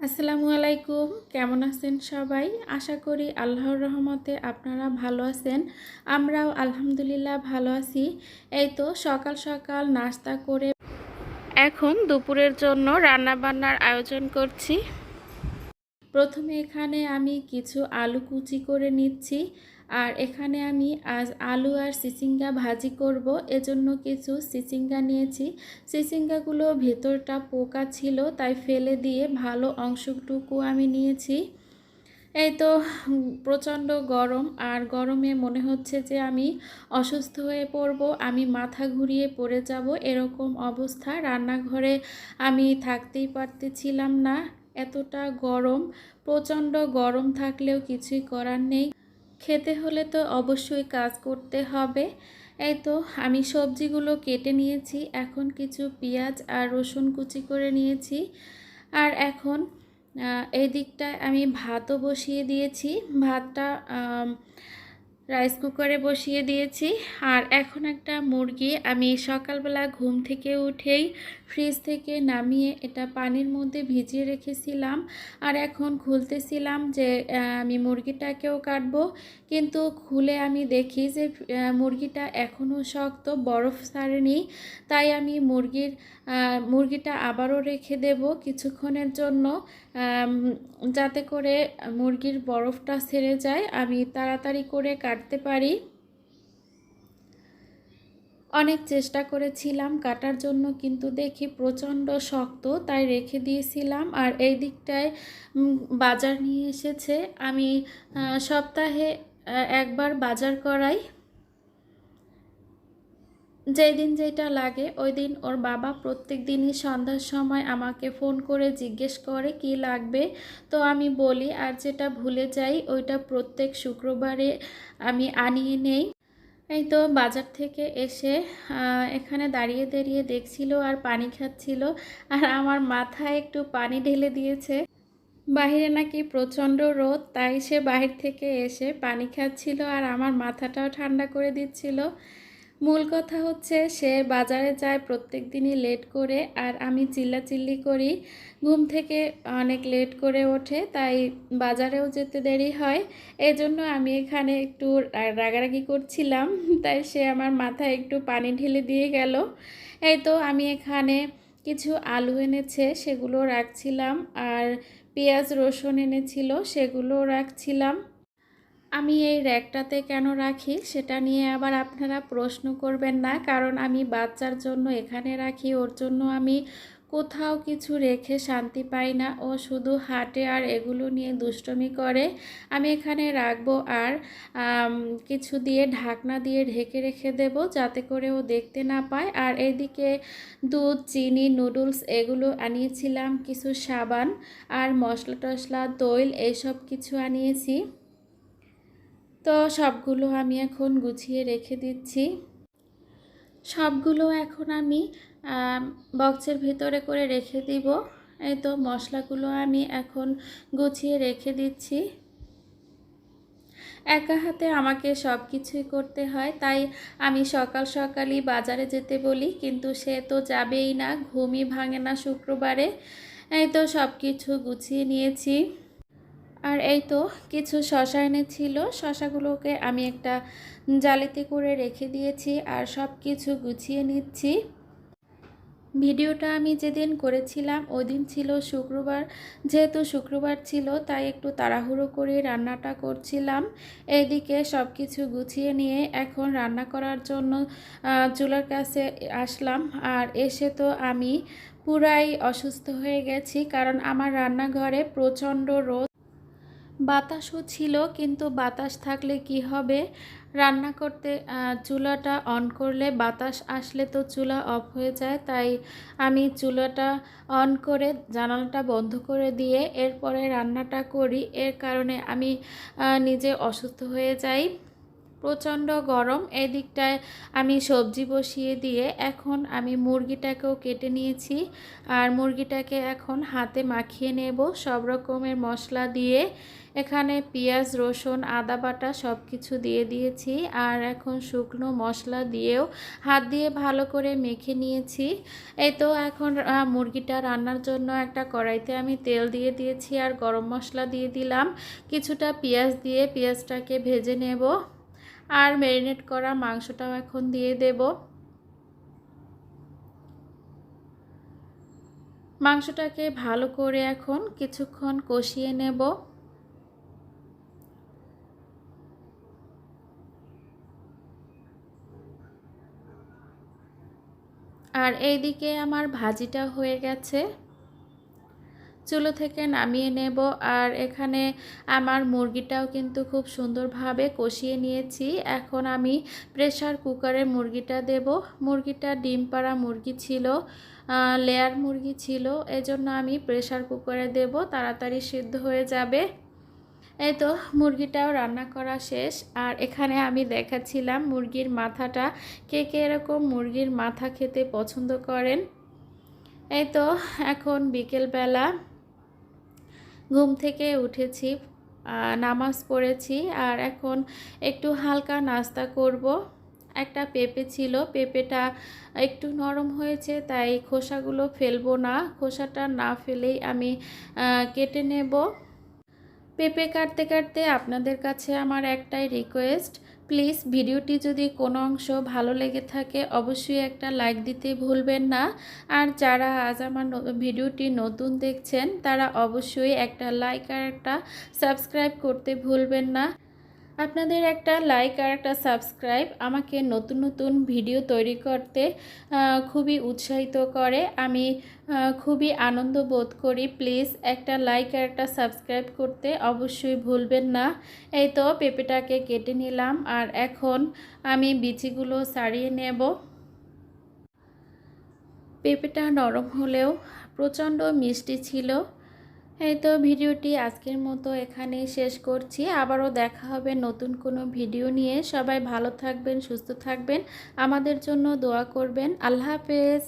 আসসালামু আলাইকুম। কেমন আছেন সবাই? আশা করি আল্লাহর রহমতে আপনারা ভালো আছেন। আমরাও আলহামদুলিল্লাহ ভালো আছি। এই তো সকাল সকাল নাস্তা করে এখন দুপুরের জন্য রান্নাবান্নার আয়োজন করছি। প্রথমে এখানে আমি কিছু আলু কুচি করে নিচ্ছি। আর এখানে আমি আজ আলু আর চিচিঙ্গা ভাজি করব, এজন্য কিছু চিচিঙ্গা নিয়েছি। চিচিঙ্গাগুলো ভেতরটা পোকা ছিল, তাই ফেলে দিয়ে ভালো অংশটুকু আমি নিয়েছি। এই তো প্রচণ্ড গরম, আর গরমে মনে হচ্ছে যে আমি অসুস্থ হয়ে পড়ব, আমি মাথা ঘুরিয়ে পড়ে যাব, এরকম অবস্থা। রান্নাঘরে আমি থাকতেই পারতেছিলাম না, এতটা গরম। প্রচণ্ড গরম থাকলেও কিছুই করার নেই, খেতে হলে তো অবশ্যই কাজ করতে হবে। এই তো আমি সবজিগুলো কেটে নিয়েছি, এখন কিছু পেঁয়াজ আর রসুন কুচি করে নিয়েছি। আর এখন এই দিকটায় আমি ভাতও বসিয়ে দিয়েছি। ভাতটা রাইস কুকারে বসিয়ে দিয়েছি। আর এখন একটা মুরগি আমি সকালবেলা ঘুম থেকে উঠেই ফ্রিজ থেকে নামিয়ে এটা পানির মধ্যে ভিজিয়ে রেখেছিলাম। আর এখন খুলতেছিলাম যে আমি মুরগিটাকেও কাটবো, কিন্তু খুলে আমি দেখি যে মুরগিটা এখনও শক্ত, বরফ ছাড়েনি। তাই আমি মুরগিটা আবারও রেখে দেব কিছুক্ষণের জন্য, যাতে করে মুরগির বরফটা ছেড়ে যায়, আমি তাড়াতাড়ি করে কাটতে পারি। অনেক চেষ্টা করেছিলাম কাটার জন্য, কিন্তু দেখি প্রচণ্ড শক্ত, তাই রেখে দিয়েছিলাম। আর এই দিকটায় বাজার নিয়ে এসেছে। আমি সপ্তাহে একবার বাজার করাই। যেই দিন যেটা লাগে ওই দিন ওর বাবা প্রত্যেক দিনই সন্ধ্যার সময় আমাকে ফোন করে জিজ্ঞেস করে কি লাগবে। তো আমি বলি, আর যেটা ভুলে যাই ওইটা প্রত্যেক শুক্রবারে আমি আনিয়ে নেই। এই তো বাজার থেকে এসে এখানে দাঁড়িয়ে দাঁড়িয়ে দেখছিল আর পানি খাচ্ছিল, আর আমার মাথায় একটু পানি ঢেলে দিয়েছে। বাহিরে নাকি প্রচণ্ড রোদ, তাই সে বাহির থেকে এসে পানি খাচ্ছিল আর আমার মাথাটাও ঠান্ডা করে দিচ্ছিল। মূল কথা হচ্ছে সে বাজারে যায় প্রত্যেক দিনই লেট করে, আর আমি চিল্লাচিল্লি করি। ঘুম থেকে অনেক লেট করে ওঠে, তাই বাজারেও যেতে দেরি হয়। এজন্য আমি এখানে একটু রাগারাগি করছিলাম, তাই সে আমার মাথায় একটু পানি ঢেলে দিয়ে গেল। এই তো আমি এখানে কিছু আলু এনেছে সেগুলো রাখছিলাম, আর পেঁয়াজ রসুন এনেছিল সেগুলো রাখছিলাম। আমি এই র্যাকটাতে কেন রাখি সেটা নিয়ে আবার আপনারা প্রশ্ন করবেন না, কারণ আমি বাচ্চার জন্য এখানে রাখি। ওর জন্য আমি কোথাও কিছু রেখে শান্তি পাই না, ও শুধু হাঁটে আর এগুলো নিয়ে দুষ্টুমি করে। আমি এখানে রাখবো, আর কিছু দিয়ে ঢাকনা দিয়ে ঢেকে রেখে দেব, যাতে করে ও দেখতে না পায়। আর এইদিকে দুধ, চিনি, নুডলস এগুলো আনিয়েছিলাম, কিছু সাবান আর মশলা টশলা, তৈল এইসব কিছু আনিয়েছি। তো সবগুলো আমি এখন গুছিয়ে রেখে দিচ্ছি। সবগুলো এখন আমি বক্সের ভিতরে করে রেখে দিব। এই তো মশলাগুলো আমি এখন গুছিয়ে রেখে দিচ্ছি। একা হাতে আমাকে সব কিছুই করতে হয়, তাই আমি সকাল সকালই বাজারে যেতে বলি, কিন্তু সে তো যাবেই না, ঘুমই ভাঙে না শুক্রবারে। এই তো সব কিছু গুছিয়ে নিয়েছি। আর এই তো কিছু শশা এনেছিল, শশাগুলোকে আমি একটা জালিতে করে রেখে দিয়েছি, আর সব কিছু গুছিয়ে নিচ্ছি। ভিডিওটা আমি যেদিন করেছিলাম ওই দিন ছিল শুক্রবার, যেহেতু শুক্রবার ছিল তাই একটু তাড়াহুড়ো করে রান্নাটা করছিলাম। এইদিকে সব কিছু গুছিয়ে নিয়ে এখন রান্না করার জন্য চুলার কাছে আসলাম। আর এসে তো আমি পুরাই অসুস্থ হয়ে গেছি, কারণ আমার রান্নাঘরে প্রচণ্ড রোদ, বাতাসও ছিল, কিন্তু বাতাস থাকলে কি হবে, রান্না করতে চুলাটা অন করলে বাতাস আসলে তো চুলা অফ হয়ে যায়। তাই আমি চুলাটা অন করে জানালাটা বন্ধ করে দিয়ে এরপরে রান্নাটা করি। এর কারণে আমি নিজে অসুস্থ হয়ে যাই। প্রচণ্ড গরম। এদিকটায় আমি সবজি বসিয়ে দিয়ে এখন আমি মুরগিটাকেও কেটে নিয়েছি, আর মুরগিটাকে এখন হাতে মাখিয়ে নেব সব রকমের মশলা দিয়ে। এখানে পেঁয়াজ, রসুন, আদা বাটা সব কিছু দিয়ে দিয়েছি, আর এখন শুকনো মশলা দিয়েও হাত দিয়ে ভালো করে মেখে নিয়েছি। এই তো এখন মুরগিটা রান্নার জন্য একটা কড়াইতে আমি তেল দিয়ে দিয়েছি আর গরম মশলা দিয়ে দিলাম। কিছুটা পেঁয়াজ দিয়ে পেঁয়াজটাকে ভেজে নেব, আর ম্যারিনেট করা মাংসটাও এখন দিয়ে দেব। মাংসটাকে ভালো করে এখন কিছুক্ষণ কষিয়ে নেব। আর এইদিকে আমার ভাজিটা হয়ে গেছে, চুলো থেকে নামিয়ে নেব। আর এখানে আমার মুরগিটাও কিন্তু খুব সুন্দরভাবে কষিয়ে নিয়েছি। এখন আমি প্রেসার কুকারে মুরগিটা দেব। মুরগিটা ডিম পাড়া মুরগি ছিল, লেয়ার মুরগি ছিল, এজন্য আমি প্রেসার কুকারে দেব, তাড়াতাড়ি সিদ্ধ হয়ে যাবে। এই তো মুরগিটাও রান্না করা শেষ। আর এখানে আমি দেখাচ্ছিলাম মুরগির মাথাটা, কে কে এরকম মুরগির মাথা খেতে পছন্দ করেন। এই তো এখন বিকেলবেলা ঘুম থেকে উঠেছি, নামাজ পড়েছি, আর এখন একটু হালকা নাস্তা করব। একটা পেঁপে ছিল, পেঁপেটা একটু নরম হয়েছে, তাই খোসাগুলো ফেলবো না, খোসাটা না ফেলেই আমি কেটে নেব। পেঁপে কাটতে কাটতে আপনাদের কাছে আমার একটাই রিকোয়েস্ট, প্লিজ ভিডিওটি যদি কোনো অংশ ভালো লেগে থাকে অবশ্যই একটা লাইক দিতে ভুলবেন না। আর যারা আজ আমার ভিডিওটি নতুন দেখছেন তারা অবশ্যই একটা লাইক আর একটা সাবস্ক্রাইব করতে ভুলবেন না। আপনাদের একটা লাইক আর একটা সাবস্ক্রাইব আমাকে নতুন নতুন ভিডিও তৈরি করতে খুবই উৎসাহিত করে, আমি খুবই আনন্দ বোধ করি। প্লিজ একটা লাইক আর একটা সাবস্ক্রাইব করতে অবশ্যই ভুলবেন না। এই তো পেঁপেটাকে কেটে নিলাম, আর এখন আমি বিচিগুলো ছাড়িয়ে নেব। পেঁপেটা নরম হলেও প্রচণ্ড মিষ্টি ছিল। এই তো ভিডিওটি আজকের মতো এখানেই শেষ করছি। আবারও দেখা হবে নতুন কোনো ভিডিও নিয়ে। সবাই ভালো থাকবেন, সুস্থ থাকবেন, আমাদের জন্য দোয়া করবেন। আল্লাহ হাফেজ।